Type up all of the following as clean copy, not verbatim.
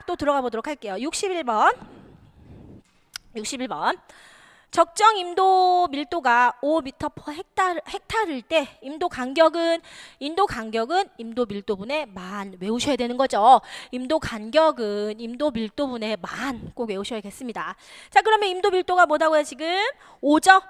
또 들어가 보도록 할게요. 61번. 적정 임도 밀도가 5m/헥타르일 때 인도 간격은 임도 밀도분의 만 외우셔야 되는 거죠. 임도 간격은 임도 밀도분의 만 꼭 외우셔야겠습니다. 자, 그러면 임도 밀도가 뭐다고요? 지금 5죠?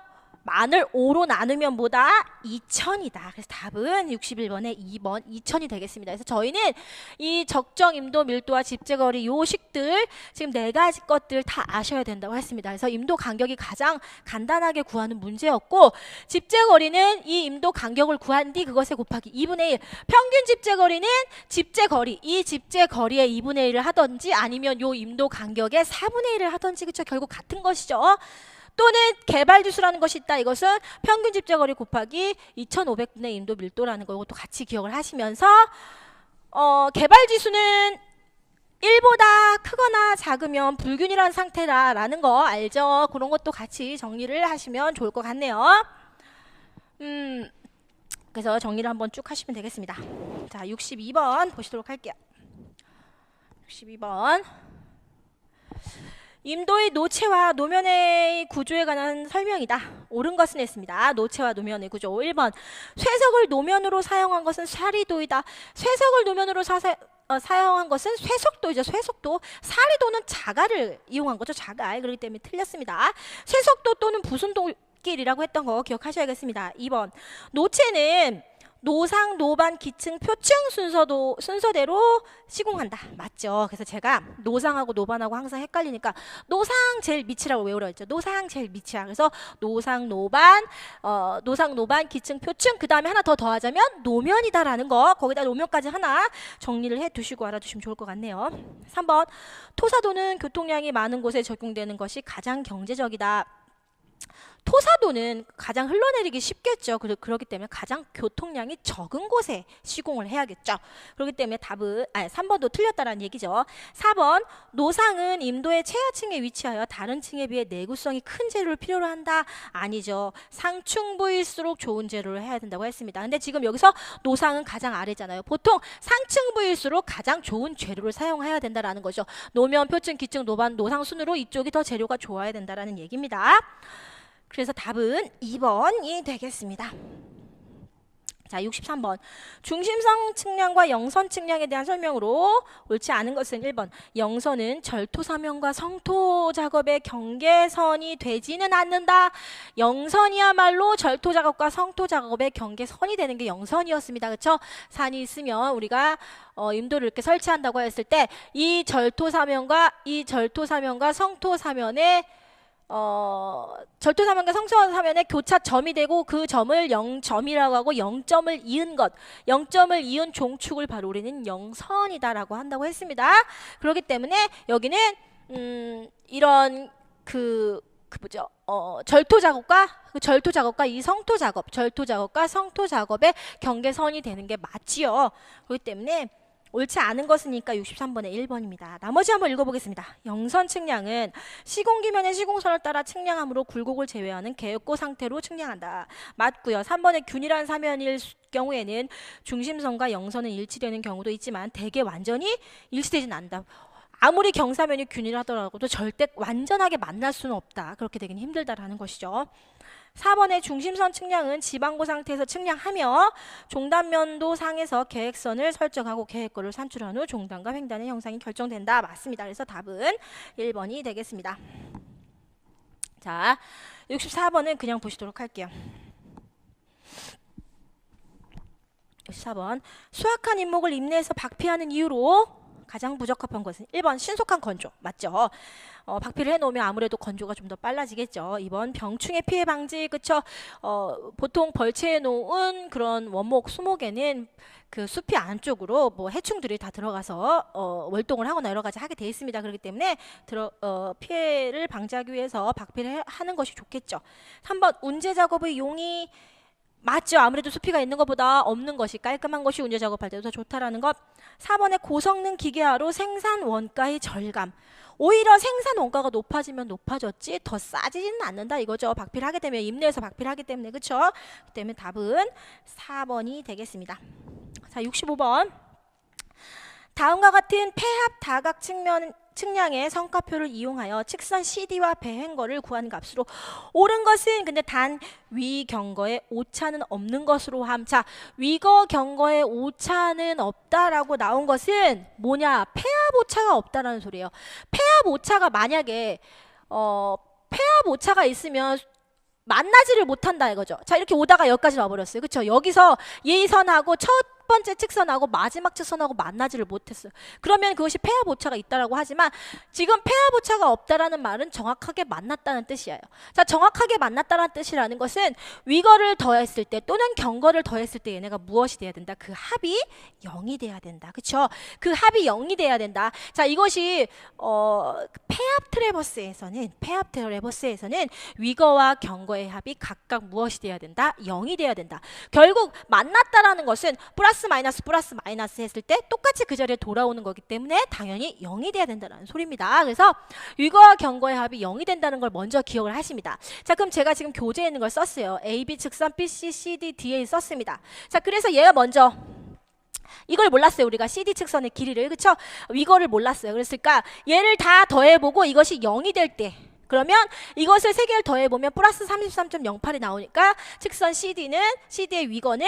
만을 5로 나누면 뭐다? 2000이다. 그래서 답은 61번에 2번 2000이 되겠습니다. 그래서 저희는 이 적정 임도 밀도와 집재거리 요식들 지금 4가지 것들 다 아셔야 된다고 했습니다. 그래서 임도 간격이 가장 간단하게 구하는 문제였고, 집재거리는 이 임도 간격을 구한 뒤 그것에 곱하기 2분의 1. 평균 집재거리는 집재거리, 이 집재거리의 2분의 1을 하든지 아니면 요 임도 간격의 4분의 1을 하든지, 그쵸? 결국 같은 것이죠. 또는 개발지수라는 것이 있다. 이것은 평균 집재거리 곱하기 2500분의 임도 밀도라는 거, 이것도 같이 기억을 하시면서 개발지수는 1보다 크거나 작으면 불균이라는 상태라는 거 알죠? 그런 것도 같이 정리를 하시면 좋을 것 같네요. 그래서 정리를 한번 쭉 하시면 되겠습니다. 자, 62번 보시도록 할게요. 62번. 임도의 노체와 노면의 구조에 관한 설명이다. 옳은 것은 했습니다. 노체와 노면의 구조. 1번. 쇠석을 노면으로 사용한 것은 사리도이다. 쇠석을 노면으로 사용한 것은 쇠석도이죠. 쇠석도. 사리도는 자갈을 이용한 거죠. 자갈. 그렇기 때문에 틀렸습니다. 쇠석도 또는 부순도끼리라고 했던 거 기억하셔야겠습니다. 2번. 노체는 노상, 노반, 기층, 표층 순서대로 시공한다. 맞죠? 그래서 제가 노상하고 노반하고 항상 헷갈리니까 노상 제일 밑이라고 외우라 했죠. 노상 제일 밑이야. 그래서 노상, 노반, 기층, 표층, 그 다음에 하나 더 더하자면 노면이다라는 거, 거기다 노면까지 하나 정리를 해두시고 알아두시면 좋을 것 같네요. 3번. 토사도는 교통량이 많은 곳에 적용되는 것이 가장 경제적이다. 토사도는 가장 흘러내리기 쉽겠죠. 그렇기 때문에 가장 교통량이 적은 곳에 시공을 해야겠죠. 그렇기 때문에 답은 3번도 틀렸다라는 얘기죠. 4번. 노상은 임도의 최하층에 위치하여 다른 층에 비해 내구성이 큰 재료를 필요로 한다. 아니죠. 상층부일수록 좋은 재료를 해야 된다고 했습니다. 근데 지금 여기서 노상은 가장 아래잖아요. 보통 상층부일수록 가장 좋은 재료를 사용해야 된다라는 거죠. 노면, 표층, 기층, 노반, 노상 순으로 이쪽이 더 재료가 좋아야 된다라는 얘기입니다. 그래서 답은 2번이 되겠습니다. 자, 63번. 중심성 측량과 영선 측량에 대한 설명으로 옳지 않은 것은 1번. 영선은 절토 사면과 성토 작업의 경계선이 되지는 않는다. 영선이야말로 절토 작업과 성토 작업의 경계선이 되는 게 영선이었습니다. 그렇죠? 산이 있으면 우리가 임도를 이렇게 설치한다고 했을 때 이 절토 사면과 성토 사면의 절토사면과 성토사면의 교차점이 되고 그 점을 0점이라고 하고 0점을 이은 것, 0점을 이은 종축을 바로 우리는 영선이다라고 한다고 했습니다. 그렇기 때문에 여기는 이런 절토 작업과 이 성토 작업과 성토 작업의 경계선이 되는 게 맞지요. 그렇기 때문에 옳지 않은 것이니까 63번에 1번입니다. 나머지 한번 읽어보겠습니다. 영선 측량은 시공기면의 시공선을 따라 측량함으로 굴곡을 제외하는 개혁고 상태로 측량한다. 맞고요. 3번의 균일한 사면일 경우에는 중심선과 영선은 일치되는 경우도 있지만 대개 완전히 일치되지는 않는다. 아무리 경사면이 균일하더라도 절대 완전하게 만날 수는 없다. 그렇게 되긴 힘들다라는 것이죠. 4번의 중심선 측량은 지방고 상태에서 측량하며 종단면도 상에서 계획선을 설정하고 계획거를 산출한 후 종단과 횡단의 형상이 결정된다. 맞습니다. 그래서 답은 1번이 되겠습니다. 자, 64번은 그냥 보시도록 할게요. 64번. 수확한 인목을 임내해서 박피하는 이유로 가장 부적합한 것은 1번 신속한 건조. 맞죠? 박피를 해놓으면 아무래도 건조가 좀 더 빨라지겠죠. 2번 병충해 피해 방지. 그쵸? 보통 벌채해 놓은 그런 원목 수목에는 그 숲이 안쪽으로 뭐 해충들이 다 들어가서 월동을 하거나 여러 가지 하게 돼 있습니다. 그렇기 때문에 피해를 방지하기 위해서 박피를 하는 것이 좋겠죠. 3번 운제 작업의 용이 맞죠. 아무래도 수피가 있는 것보다 없는 것이, 깔끔한 것이 운제 작업할 때도 더 좋다라는 것. 4번에 고성능 기계화로 생산 원가의 절감. 오히려 생산 원가가 높아지면 높아졌지 더 싸지지는 않는다 이거죠. 박피를 하게 되면 임내에서 박피를 하기 때문에. 그렇죠? 그 때문에 답은 4번이 되겠습니다. 자, 65번. 다음과 같은 폐합 다각 측량의 성과표를 이용하여 측선 CD와 배행거를 구하는 값으로 옳은 것은 근데 단 위경거에 오차는 없는 것으로 함. 자, 위거 경거에 오차는 없다라고 나온 것은 뭐냐? 폐합 오차가 없다라는 소리예요. 폐합 오차가 만약에 폐합 오차가 있으면 만나지를 못한다 이거죠. 자, 이렇게 오다가 여기까지 와버렸어요. 그쵸? 여기서 예선하고 첫 번째 측선하고 마지막 측선하고 만나지를 못했어요. 그러면 그것이 폐합 오차가 있다라고 하지만 지금 폐합 오차가 없다라는 말은 정확하게 만났다는 뜻이에요. 자, 정확하게 만났다는 뜻이라는 것은 위거를 더했을 때 또는 경거를 더했을 때 얘네가 무엇이 돼야 된다? 그 합이 0이 돼야 된다. 그쵸? 그 합이 0이 돼야 된다. 자, 이것이 폐합 트래버스에서는 위거와 경거의 합이 각각 무엇이 돼야 된다? 0이 돼야 된다. 결국 만났다라는 것은 플러스 마이너스 했을 때 똑같이 그 자리에 돌아오는 거기 때문에 당연히 0이 돼야 된다는 소리입니다. 그래서 위거와 경거의 합이 0이 된다는 걸 먼저 기억을 하십니다. 자, 그럼 제가 지금 교재에 있는 걸 썼어요. AB 측선 BC, CD, DA 썼습니다. 자, 그래서 얘가 먼저 이걸 몰랐어요. 우리가 CD 측선의 길이를. 그쵸? 위거를 몰랐어요. 그랬을까? 얘를 다 더해보고 이것이 0이 될 때 그러면 이것을 세 개를 더해보면 플러스 33.08이 나오니까 측선 CD의 위거는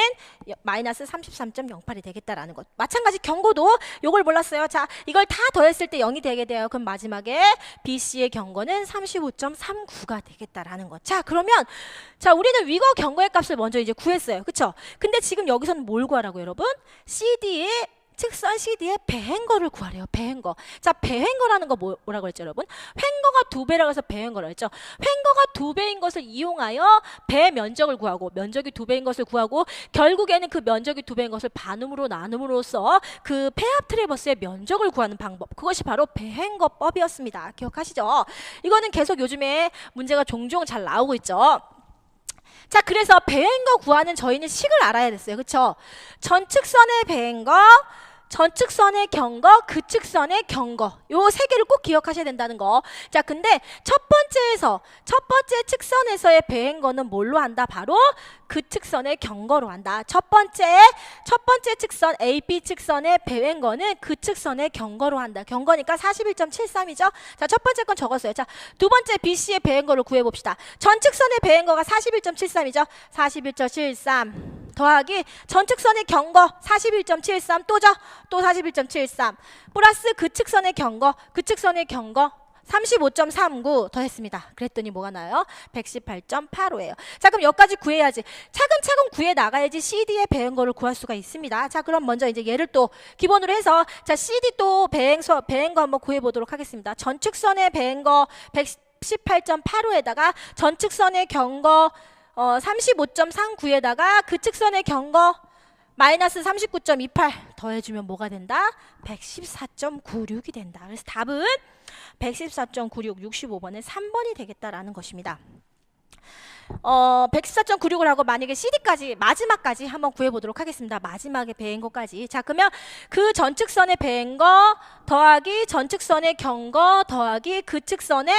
마이너스 33.08이 되겠다라는 것. 마찬가지 경고도 이걸 몰랐어요. 자, 이걸 다 더했을 때 0이 되게 돼요. 그럼 마지막에 BC의 경고는 35.39가 되겠다라는 것. 자, 그러면 자, 우리는 위거 경고의 값을 먼저 이제 구했어요. 그쵸? 근데 지금 여기서는 뭘 구하라고 여러분? 측선 CD의 배행거를 구하래요. 배행거. 자, 배행거라는 거 뭐라고 했죠, 여러분? 횡거가 2배라고 해서 배행거라고 했죠. 횡거가 2배인 것을 이용하여 배 면적을 구하고 면적이 2배인 것을 구하고 결국에는 그 면적이 2배인 것을 반음으로 나눔으로써 그 폐합 트래버스의 면적을 구하는 방법. 그것이 바로 배행거법이었습니다. 기억하시죠? 이거는 계속 요즘에 문제가 종종 잘 나오고 있죠. 자, 그래서 배행거 구하는 저희는 식을 알아야 됐어요. 그쵸? 전측선의 배행거, 전측선의 경거, 그측선의 경거. 요 세 개를 꼭 기억하셔야 된다는 거. 자, 근데 첫 번째 측선에서의 배행거는 뭘로 한다? 바로 그측선의 경거로 한다. 첫 번째 측선 AB 측선의 배행거는 그측선의 경거로 한다. 경거니까 41.73이죠. 자, 첫 번째 건 적었어요. 자, 두 번째 BC의 배행거를 구해 봅시다. 전측선의 배행거가 41.73이죠. 41.73 더하기 전측선의 경거 41.73 또 41.73 플러스 그측선의 경거 35.39 더했습니다. 그랬더니 뭐가 나요? 118.85예요. 자, 그럼 여기까지 구해야지. 차근차근 구해 나가야지 CD의 배행거를 구할 수가 있습니다. 자, 그럼 먼저 이제 얘를 또 기본으로 해서 자, CD 또 배행거 한번 구해 보도록 하겠습니다. 전측선의 배행거 118.85에다가 전측선의 경거 35.39에다가 그측선의 경거 마이너스 39.28 더해주면 뭐가 된다? 114.96이 된다. 그래서 답은 114.96, 65번에 3번이 되겠다라는 것입니다. 114.96을 하고 만약에 CD까지 마지막까지 한번 구해보도록 하겠습니다. 마지막에 배행거까지. 자, 그러면 그 전측선의 배행거 더하기 전측선의 경거 더하기 그측선의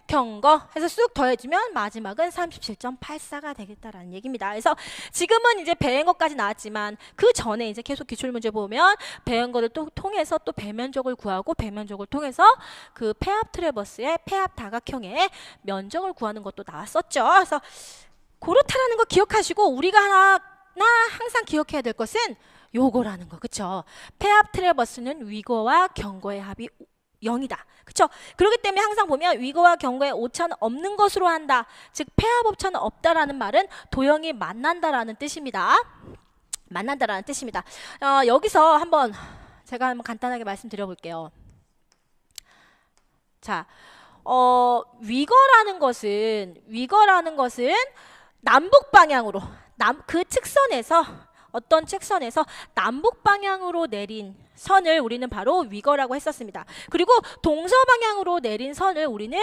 경거 해서 쑥 더해주면 마지막은 37.84가 되겠다라는 얘기입니다. 그래서 지금은 이제 배행거까지 나왔지만 그 전에 이제 계속 기출문제 보면 배행거를 또 통해서 또 배면적을 구하고 배면적을 통해서 그 폐합 트래버스의 폐합 다각형의 면적을 구하는 것도 나왔었죠. 그래서 그렇다라는 거 기억하시고 우리가 하나 항상 기억해야 될 것은 요거라는 거. 그쵸? 폐합 트래버스는 위거와 경거의 합이 0이다. 그쵸? 그렇기 때문에 항상 보면 위거와 경거의 오차는 없는 것으로 한다. 즉 폐합 오차는 없다라는 말은 도형이 만난다라는 뜻입니다. 만난다라는 뜻입니다. 여기서 제가 한번 간단하게 말씀드려 볼게요. 자, 위거라는 것은 남북 방향으로 그 측선에서 어떤 측선에서 남북 방향으로 내린 선을 우리는 바로 위거라고 했었습니다. 그리고 동서방향으로 내린 선을 우리는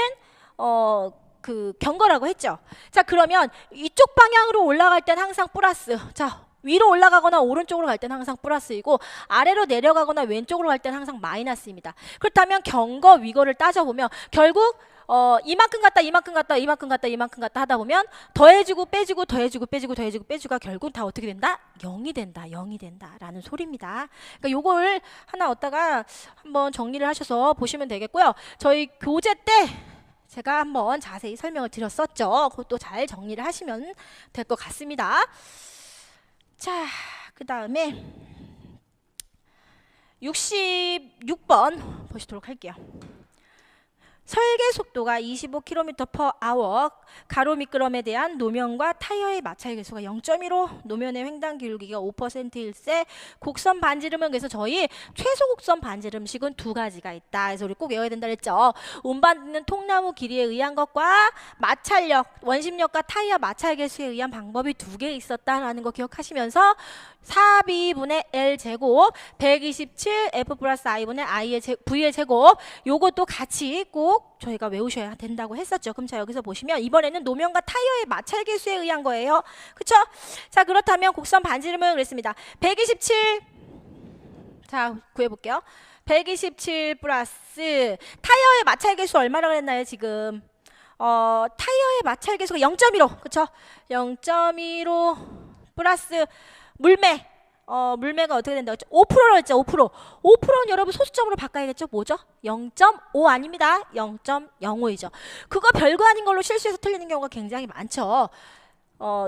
그 경거라고 했죠. 자, 그러면 이쪽 방향으로 올라갈 땐 항상 플러스. 자, 위로 올라가거나 오른쪽으로 갈 때는 항상 플러스이고 아래로 내려가거나 왼쪽으로 갈 때는 항상 마이너스입니다. 그렇다면 경거, 위거를 따져보면 결국 이만큼 갔다 이만큼 갔다 이만큼 갔다 이만큼 갔다 하다 보면 더해주고 빼주고 더해주고 빼주고 더해주고 빼주가 결국 다 어떻게 된다? 0이 된다. 0이 된다 라는 소리입니다. 그러니까 요걸 하나 얻다가 한번 정리를 하셔서 보시면 되겠고요. 저희 교재 때 제가 한번 자세히 설명을 드렸었죠. 그것도 잘 정리를 하시면 될 것 같습니다. 자, 그 다음에 66번 보시도록 할게요. 설계 속도가 25km/h, 가로 미끄럼에 대한 노면과 타이어의 마찰 계수가 0.15, 노면의 횡단 기울기가 5%일세, 곡선 반지름은 그래서 저희 최소 곡선 반지름식은 두 가지가 있다. 그래서 우리 꼭 외워야 된다 그랬죠. 운반되는 통나무 길이에 의한 것과 마찰력, 원심력과 타이어 마찰 계수에 의한 방법이 두 개 있었다라는 거 기억하시면서 4b분의 l 제곱 127 f 플러스 i분의 v의 제곱 요것도 같이 꼭 저희가 외우셔야 된다고 했었죠. 그럼 자 여기서 보시면 이번에는 노면과 타이어의 마찰 계수에 의한 거예요. 그쵸? 자 그렇다면 곡선 반지름은 그랬습니다. 127 자 구해볼게요. 127 플러스 타이어의 마찰 계수 얼마라고 했나요 지금? 타이어의 마찰 계수가 0.15 그쵸? 0.15 플러스 물매 물매가 어떻게 된다고 했죠? 5%로 했죠. 5%는 여러분 소수점으로 바꿔야겠죠. 뭐죠? 0.5 아닙니다. 0.05이죠. 그거 별거 아닌 걸로 실수해서 틀리는 경우가 굉장히 많죠.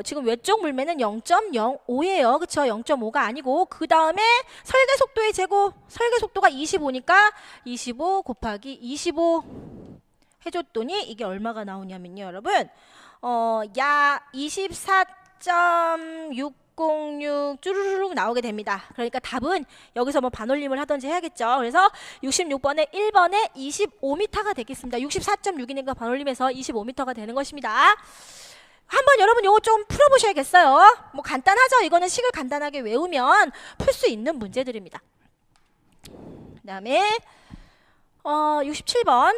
지금 외쪽 물매는 0.05예요. 그쵸? 0.5가 아니고 그 다음에 설계 속도의 제곱 설계 속도가 25니까 25 곱하기 25 해줬더니 이게 얼마가 나오냐면요. 여러분 약 24.6 606 쭈루루룩 나오게 됩니다. 그러니까 답은 여기서 뭐 반올림을 하든지 해야겠죠. 그래서 66번에 1번에 25m가 되겠습니다. 64.6이니까 반올림해서 25m가 되는 것입니다. 한번 여러분 요거 좀 풀어보셔야겠어요. 뭐 간단하죠. 이거는 식을 간단하게 외우면 풀 수 있는 문제들입니다. 그 다음에 67번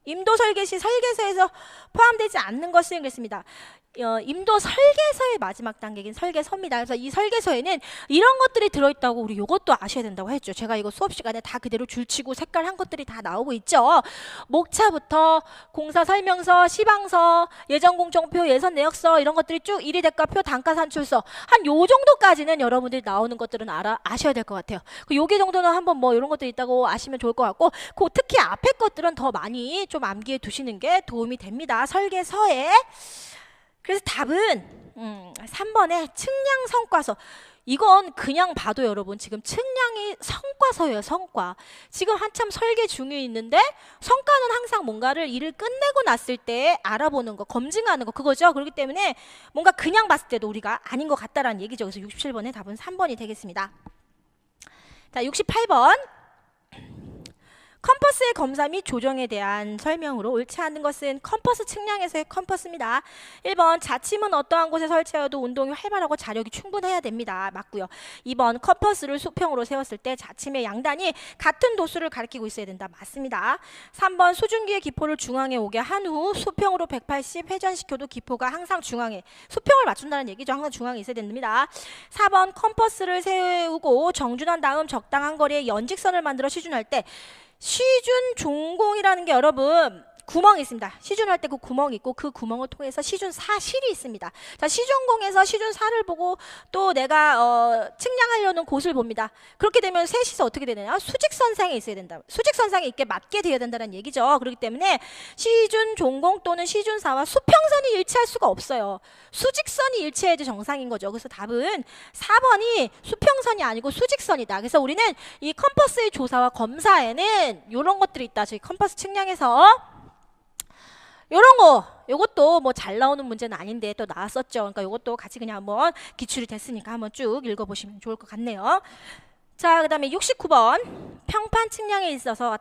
임도 설계 시 설계서에서 포함되지 않는 것은 그랬습니다. 임도 설계서의 마지막 단계인 설계서입니다. 그래서 이 설계서에는 이런 것들이 들어있다고 우리 이것도 아셔야 된다고 했죠. 제가 이거 수업 시간에 다 그대로 줄치고 색깔한 것들이 다 나오고 있죠. 목차부터 공사 설명서, 시방서, 예전공정표, 예선 내역서 이런 것들이 쭉 일의대가표, 단가산출서 한 요 정도까지는 여러분들이 나오는 것들은 아셔야 될 것 같아요. 요기 정도는 한번 뭐 이런 것들이 있다고 아시면 좋을 것 같고 특히 앞에 것들은 더 많이 좀 암기해 두시는 게 도움이 됩니다. 설계서에. 그래서 답은 3번에 측량 성과서. 이건 그냥 봐도 여러분 지금 측량이 성과서예요. 성과. 지금 한참 설계 중에 있는데 성과는 항상 뭔가를 일을 끝내고 났을 때 알아보는 거, 검증하는 거 그거죠. 그렇기 때문에 뭔가 그냥 봤을 때도 우리가 아닌 것 같다라는 얘기죠. 그래서 67번의 답은 3번이 되겠습니다. 자, 68번. 컴퍼스의 검사 및 조정에 대한 설명으로 옳지 않은 것은 컴퍼스 측량에서의 컴퍼스입니다. 1번 자침은 어떠한 곳에 설치하여도 운동이 활발하고 자력이 충분해야 됩니다. 맞고요. 2번 컴퍼스를 수평으로 세웠을 때 자침의 양단이 같은 도수를 가리키고 있어야 된다. 맞습니다. 3번 수증기의 기포를 중앙에 오게 한 후 수평으로 180 회전시켜도 기포가 항상 중앙에 수평을 맞춘다는 얘기죠. 항상 중앙에 있어야 됩니다. 4번 컴퍼스를 세우고 정준한 다음 적당한 거리에 연직선을 만들어 시준할 때 시준 종공이라는 게 여러분 구멍이 있습니다. 시준할 때 그 구멍이 있고 그 구멍을 통해서 시준 사실이 있습니다. 자, 시준공에서 시준 사를 보고 또 내가 측량하려는 곳을 봅니다. 그렇게 되면 셋이서 어떻게 되느냐? 수직선상에 있어야 된다. 수직선상에 있게 맞게 되어야 된다는 얘기죠. 그렇기 때문에 시준 종공 또는 시준사와 수평선이 일치할 수가 없어요. 수직선이 일치해야지 정상인 거죠. 그래서 답은 4번이 수평선이 아니고 수직선이다. 그래서 우리는 이 컴퍼스의 조사와 검사에는 이런 것들이 있다. 저희 컴퍼스 측량에서 요런 거, 요것도 뭐 잘 나오는 문제는 아닌데 또 나왔었죠. 그러니까 요것도 같이 그냥 한번 기출이 됐으니까 한번 쭉 읽어보시면 좋을 것 같네요. 자, 그 다음에 69번. 평판 측량에 있어서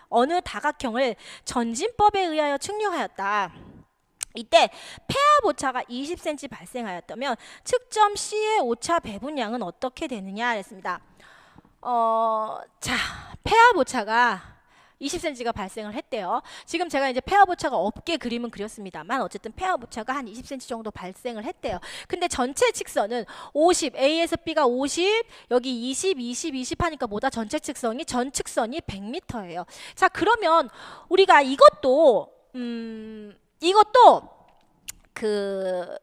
어느 다각형을 전진법에 의하여 측량하였다. 이때 폐합 오차가 20cm 발생하였다면 측점 C의 오차 배분량은 어떻게 되느냐 했습니다. 자, 폐합 오차가 20cm가 발생을 했대요. 지금 제가 이제 폐합 오차가 없게 그림은 그렸습니다만 어쨌든 폐합 오차가 한 20cm 정도 발생을 했대요. 근데 전체 직선은 50, A에서 B가 50, 여기 20, 20, 20 하니까 뭐다? 전체 측선이 전 측선이 100m예요. 자, 그러면 우리가 이것도 이것도 그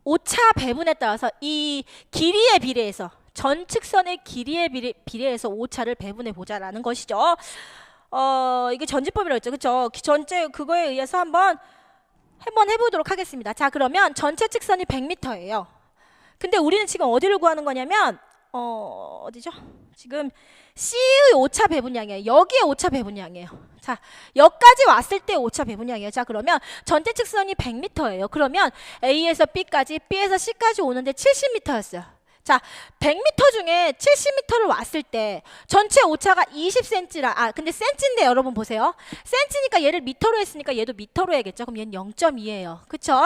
오차 배분에 따라서 이 길이에 비례해서 전 측선의 길이에 비례해서 오차를 배분해 보자라는 것이죠. 이게 전지법이라고 했죠. 그렇죠? 전체 그거에 의해서 한번 해보도록 하겠습니다. 자, 그러면 전체 측선이 100m예요. 근데 우리는 지금 어디를 구하는 거냐면 어디죠? 지금 C의 오차 배분량이에요. 여기에 오차 배분량이에요. 자, 여기까지 왔을 때 오차 배분량이에요. 자, 그러면 전체 측선이 100m예요. 그러면 A에서 B까지, B에서 C까지 오는데 70m였어요. 자, 100m 중에 70m를 왔을 때 전체 오차가 20cm라, 근데 센치인데 여러분 보세요. 센치니까 얘를 미터로 했으니까 얘도 미터로 해야겠죠. 그럼 얘는 0.2예요. 그쵸?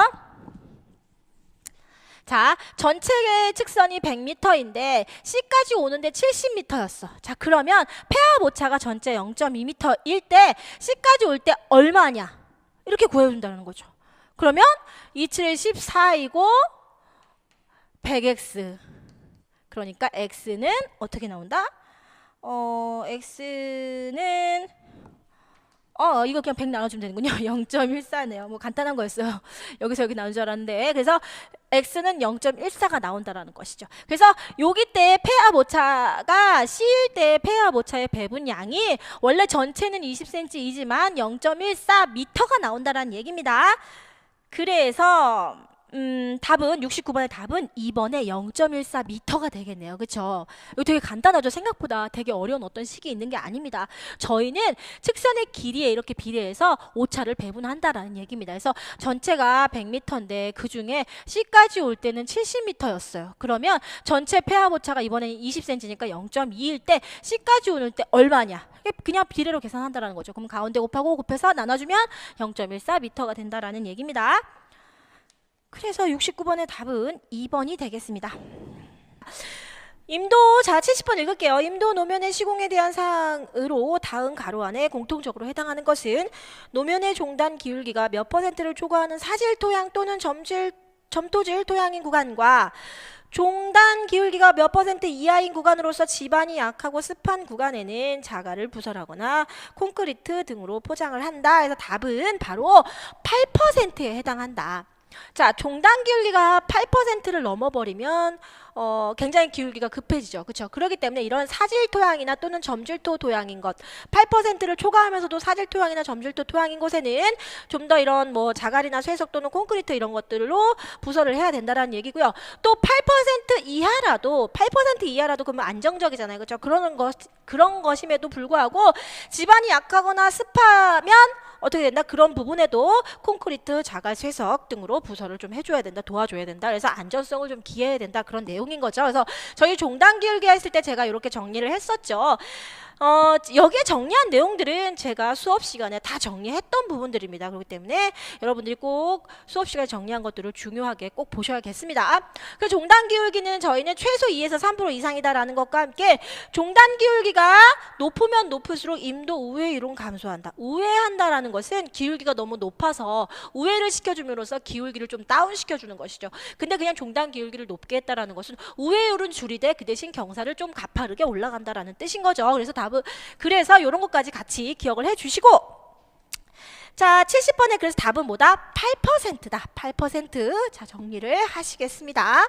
자, 전체 측선이 100m인데 C까지 오는데 70m였어. 자, 그러면 폐합 오차가 전체 0.2m일 때 C까지 올 때 얼마냐? 이렇게 구해준다는 거죠. 그러면 27에 14이고 100x. 그러니까 x는 어떻게 나온다? x는 이거 그냥 100 나눠주면 되는군요. 0.14네요. 뭐 간단한 거였어요. 여기서 여기 나온 줄 알았는데. 그래서 x는 0.14가 나온다라는 것이죠. 그래서 여기 때 폐합 오차가 C일 때 폐합 오차의 배분량이 원래 전체는 20cm이지만 0.14m가 나온다라는 얘기입니다. 그래서 답은 69번의 답은 2번에 0.14m가 되겠네요. 그렇죠? 이거 되게 간단하죠. 생각보다 되게 어려운 어떤 식이 있는 게 아닙니다. 저희는 측선의 길이에 이렇게 비례해서 오차를 배분한다라는 얘기입니다. 그래서 전체가 100m인데 그중에 C까지 올 때는 70m였어요. 그러면 전체 폐합 오차가 이번에는 20cm니까 0.2일 때 C까지 오는 때 얼마냐? 그냥 비례로 계산한다라는 거죠. 그럼 가운데 곱하고 곱해서 나눠주면 0.14m가 된다라는 얘기입니다. 그래서 69번의 답은 2번이 되겠습니다. 임도, 자 70번 읽을게요. 임도 노면의 시공에 대한 사항으로 다음 가로 안에 공통적으로 해당하는 것은 노면의 종단 기울기가 몇 %를 초과하는 사질 토양 또는 점토질 토양인 구간과 종단 기울기가 몇 % 이하인 구간으로서 지반이 약하고 습한 구간에는 자갈을 부설하거나 콘크리트 등으로 포장을 한다. 그래서 답은 바로 8%에 해당한다. 자, 종단 기울기가 8%를 넘어버리면 굉장히 기울기가 급해지죠. 그렇죠? 그렇기 때문에 이런 사질 토양이나 또는 점질토 토양인 것 8%를 초과하면서도 사질 토양이나 점질토 토양인 곳에는 좀 더 이런 뭐 자갈이나 쇠석 또는 콘크리트 이런 것들로 부설을 해야 된다는 얘기고요. 또 8% 이하라도 그러면 안정적이잖아요. 그렇죠? 그런 것임에도 불구하고 지반이 약하거나 습하면 어떻게 된다? 그런 부분에도 콘크리트, 자갈, 쇠석 등으로 부설을 좀 해줘야 된다, 도와줘야 된다. 그래서 안전성을 좀 기해야 된다. 그런 내용인 거죠. 그래서 저희 종단 기울기 했을 때 제가 이렇게 정리를 했었죠. 여기에 정리한 내용들은 제가 수업 시간에 다 정리했던 부분들입니다. 그렇기 때문에 여러분들이 꼭 수업 시간에 정리한 것들을 중요하게 꼭 보셔야겠습니다. 그 종단 기울기는 저희는 최소 2에서 3% 이상이다라는 것과 함께 종단 기울기가 높으면 높을수록 임도 우회 이론 감소한다. 우회한다라는 것은 기울기가 너무 높아서 우회를 시켜줌으로써 기울기를 좀 다운 시켜주는 것이죠. 근데 그냥 종단 기울기를 높게 했다라는 것은 우회율은 줄이되 그 대신 경사를 좀 가파르게 올라간다라는 뜻인 거죠. 그래서 이런 것까지 같이 기억을 해주시고, 자 70번에 그래서 답은 뭐다? 8%다. 8%. 자 정리를 하시겠습니다.